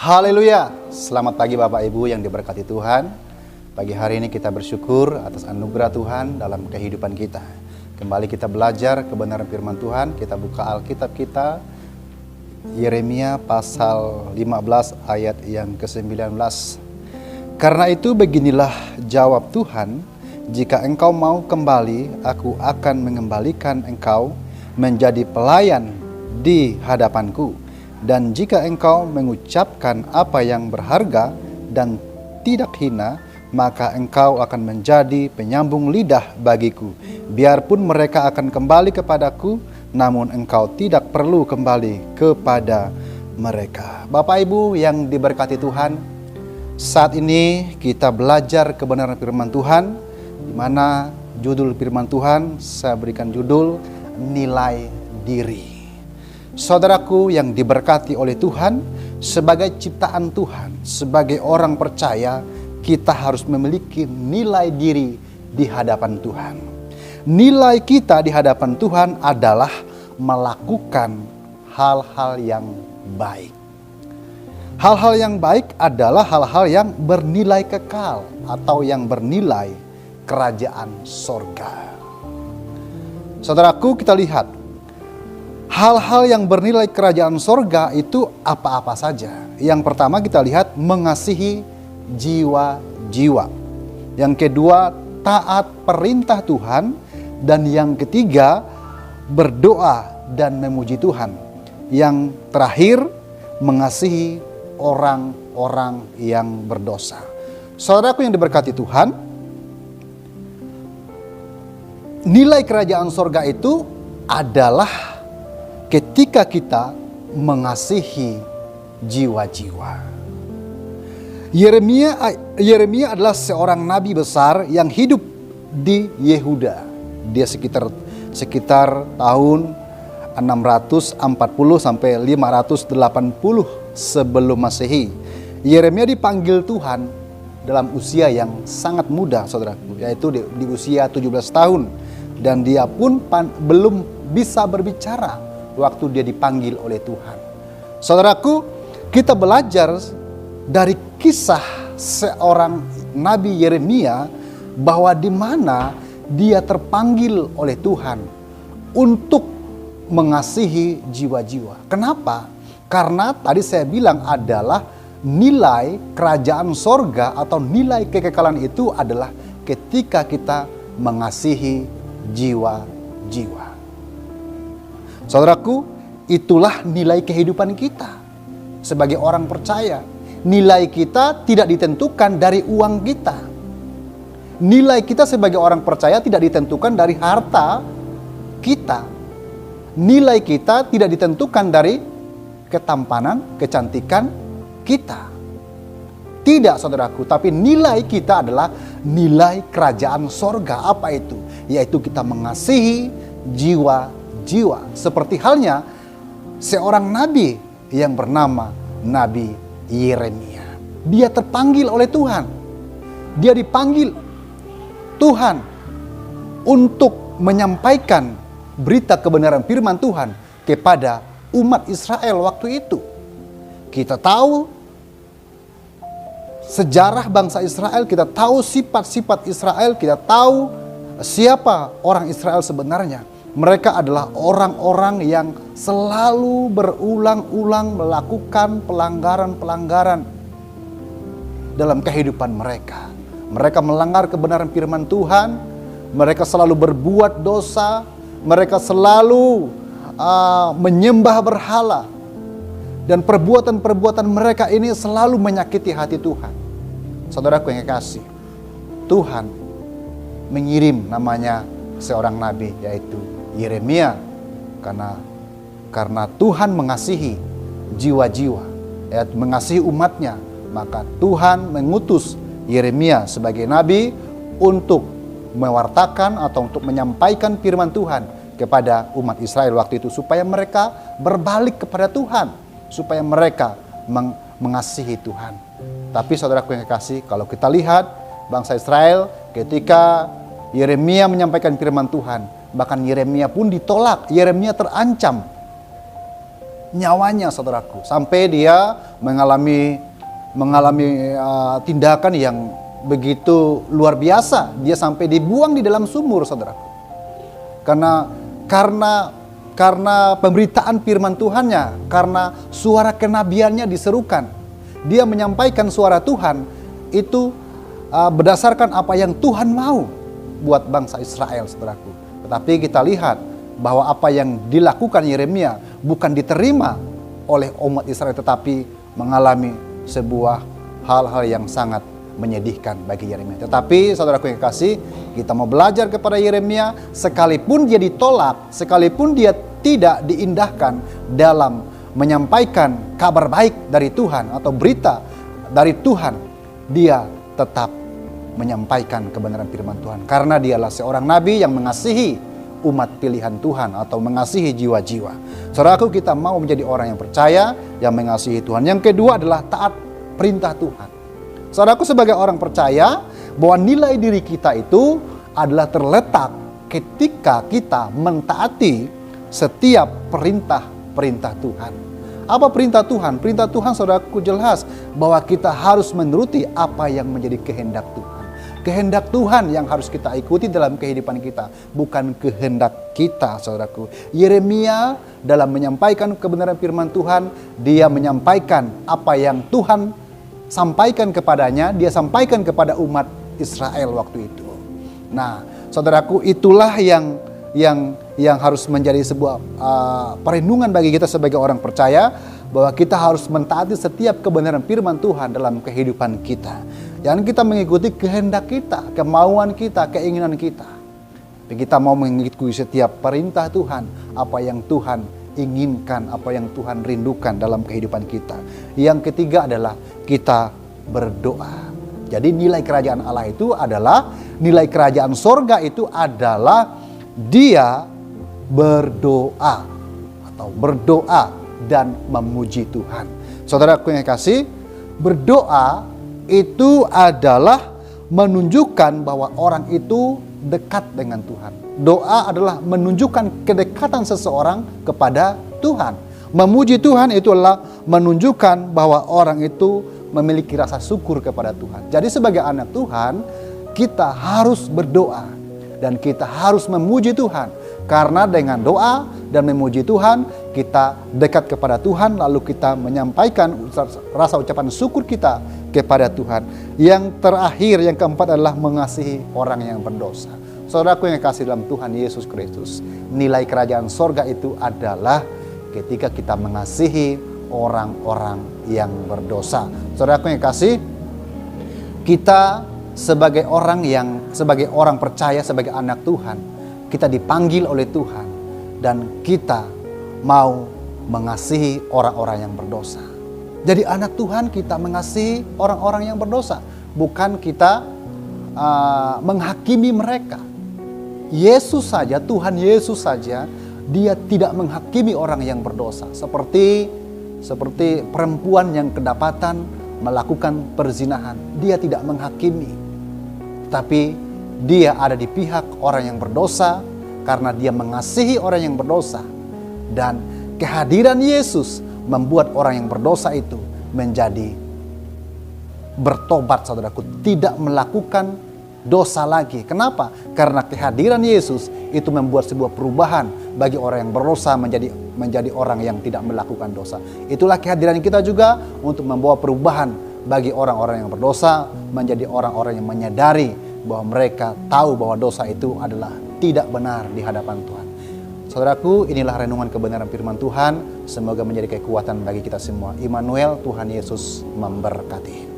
Haleluya. Selamat pagi Bapak Ibu yang diberkati Tuhan. Pagi hari ini kita bersyukur atas anugerah Tuhan dalam kehidupan kita. Kembali kita belajar kebenaran firman Tuhan. Kita buka Alkitab kita, Yeremia pasal 15 ayat yang ke-19. Karena itu beginilah jawab Tuhan, jika engkau mau kembali, aku akan mengembalikan engkau menjadi pelayan di hadapanku. Dan jika engkau mengucapkan apa yang berharga dan tidak hina, maka engkau akan menjadi penyambung lidah bagiku. Biarpun mereka akan kembali kepadaku, namun engkau tidak perlu kembali kepada mereka. Bapak Ibu yang diberkati Tuhan, saat ini kita belajar kebenaran firman Tuhan, di mana judul firman Tuhan saya berikan judul nilai diri. Saudaraku yang diberkati oleh Tuhan, sebagai ciptaan Tuhan, sebagai orang percaya, kita harus memiliki nilai diri di hadapan Tuhan. Nilai kita di hadapan Tuhan adalah melakukan hal-hal yang baik. Hal-hal yang baik adalah hal-hal yang bernilai kekal atau yang bernilai kerajaan sorga. Saudaraku, kita lihat hal-hal yang bernilai kerajaan sorga itu apa-apa saja. Yang pertama kita lihat mengasihi jiwa-jiwa. Yang kedua taat perintah Tuhan. Dan yang ketiga berdoa dan memuji Tuhan. Yang terakhir mengasihi orang-orang yang berdosa. Saudaraku yang diberkati Tuhan, nilai kerajaan sorga itu adalah ketika kita mengasihi jiwa-jiwa. Yeremia adalah seorang nabi besar yang hidup di Yehuda. Dia sekitar tahun 640 sampai 580 sebelum Masehi. Yeremia dipanggil Tuhan dalam usia yang sangat muda, saudaraku, yaitu di usia 17 tahun. Dan dia pun belum bisa berbicara waktu dia dipanggil oleh Tuhan. Saudaraku, kita belajar dari kisah seorang Nabi Yeremia bahwa di mana dia terpanggil oleh Tuhan untuk mengasihi jiwa-jiwa. Kenapa? Karena tadi saya bilang adalah nilai kerajaan sorga atau nilai kekekalan itu adalah ketika kita mengasihi jiwa-jiwa. Saudaraku, itulah nilai kehidupan kita sebagai orang percaya. Nilai kita tidak ditentukan dari uang kita. Nilai kita sebagai orang percaya tidak ditentukan dari harta kita. Nilai kita tidak ditentukan dari ketampanan, kecantikan kita. Tidak, saudaraku, tapi nilai kita adalah nilai kerajaan sorga. Apa itu? Yaitu kita mengasihi jiwa-jiwa. Seperti halnya seorang nabi yang bernama Nabi Yeremia. Dia terpanggil oleh Tuhan. Dia dipanggil Tuhan untuk menyampaikan berita kebenaran firman Tuhan kepada umat Israel waktu itu. Kita tahu sejarah bangsa Israel, kita tahu sifat-sifat Israel, kita tahu siapa orang Israel sebenarnya. Mereka adalah orang-orang yang selalu berulang-ulang melakukan pelanggaran-pelanggaran dalam kehidupan mereka. Mereka melanggar kebenaran firman Tuhan, mereka selalu berbuat dosa, mereka selalu menyembah berhala. Dan perbuatan-perbuatan mereka ini selalu menyakiti hati Tuhan. Saudaraku yang kekasih, Tuhan mengirim namanya seorang nabi, yaitu Yeremia. Karena Tuhan mengasihi jiwa-jiwa, mengasihi umatnya, maka Tuhan mengutus Yeremia sebagai nabi untuk mewartakan atau untuk menyampaikan firman Tuhan kepada umat Israel waktu itu, supaya mereka berbalik kepada Tuhan, supaya mereka mengasihi Tuhan. Tapi saudaraku yang kekasih, kalau kita lihat bangsa Israel ketika Yeremia menyampaikan firman Tuhan, bahkan Yeremia pun ditolak, Yeremia terancam nyawanya, saudaraku, sampai dia mengalami tindakan yang begitu luar biasa. Dia sampai dibuang di dalam sumur, saudaraku. Karena pemberitaan firman Tuhannya, karena suara kenabiannya diserukan. Dia menyampaikan suara Tuhan itu berdasarkan apa yang Tuhan mau buat bangsa Israel, saudaraku. Tetapi kita lihat bahwa apa yang dilakukan Yeremia bukan diterima oleh umat Israel, tetapi mengalami sebuah hal-hal yang sangat menyedihkan bagi Yeremia. Tetapi saudaraku yang kasih, kita mau belajar kepada Yeremia, sekalipun dia ditolak, sekalipun dia tidak diindahkan dalam menyampaikan kabar baik dari Tuhan atau berita dari Tuhan, dia tetap menyampaikan kebenaran firman Tuhan. Karena dialah seorang nabi yang mengasihi umat pilihan Tuhan atau mengasihi jiwa-jiwa. Saudaraku, kita mau menjadi orang yang percaya, yang mengasihi Tuhan. Yang kedua adalah taat perintah Tuhan. Saudaraku, sebagai orang percaya, bahwa nilai diri kita itu adalah terletak ketika kita mentaati setiap perintah-perintah Tuhan. Apa perintah Tuhan? Perintah Tuhan, saudaraku, jelas bahwa kita harus menuruti apa yang menjadi kehendak Tuhan. Kehendak Tuhan yang harus kita ikuti dalam kehidupan kita, bukan kehendak kita, saudaraku. Yeremia dalam menyampaikan kebenaran firman Tuhan, dia menyampaikan apa yang Tuhan sampaikan kepadanya, dia sampaikan kepada umat Israel waktu itu. Nah, saudaraku, itulah yang harus menjadi sebuah perlindungan bagi kita sebagai orang percaya, bahwa kita harus mentaati setiap kebenaran firman Tuhan dalam kehidupan kita. Jangan kita mengikuti kehendak kita, kemauan kita, keinginan kita. Tapi kita mau mengikuti setiap perintah Tuhan, apa yang Tuhan inginkan, apa yang Tuhan rindukan dalam kehidupan kita. Yang ketiga adalah kita berdoa. Jadi nilai kerajaan Allah itu adalah, nilai kerajaan sorga itu adalah dia berdoa atau berdoa dan memuji Tuhan. Saudaraku yang kasih, berdoa itu adalah menunjukkan bahwa orang itu dekat dengan Tuhan. Doa adalah menunjukkan kedekatan seseorang kepada Tuhan. Memuji Tuhan itu adalah menunjukkan bahwa orang itu memiliki rasa syukur kepada Tuhan. Jadi sebagai anak Tuhan, kita harus berdoa dan kita harus memuji Tuhan. Karena dengan doa dan memuji Tuhan, kita dekat kepada Tuhan, lalu kita menyampaikan rasa ucapan syukur kita kepada Tuhan. Yang terakhir, yang keempat adalah mengasihi orang yang berdosa. Saudaraku yang kasih dalam Tuhan Yesus Kristus, nilai kerajaan sorga itu adalah ketika kita mengasihi orang-orang yang berdosa. Saudaraku yang kasih, kita sebagai orang percaya, sebagai anak Tuhan, kita dipanggil oleh Tuhan dan kita mau mengasihi orang-orang yang berdosa. Jadi anak Tuhan, kita mengasihi orang-orang yang berdosa, bukan kita menghakimi mereka. Yesus saja, Tuhan Yesus saja, dia tidak menghakimi orang yang berdosa. Seperti perempuan yang kedapatan melakukan perzinahan, dia tidak menghakimi, tapi dia ada di pihak orang yang berdosa karena dia mengasihi orang yang berdosa. Dan kehadiran Yesus membuat orang yang berdosa itu menjadi bertobat, saudaraku, tidak melakukan dosa lagi. Kenapa? Karena kehadiran Yesus itu membuat sebuah perubahan bagi orang yang berdosa menjadi orang yang tidak melakukan dosa. Itulah kehadiran kita juga untuk membawa perubahan bagi orang-orang yang berdosa menjadi orang-orang yang menyadari bahwa mereka tahu bahwa dosa itu adalah tidak benar di hadapan Tuhan. Saudaraku, inilah renungan kebenaran firman Tuhan. Semoga menjadi kekuatan bagi kita semua. Immanuel, Tuhan Yesus memberkati.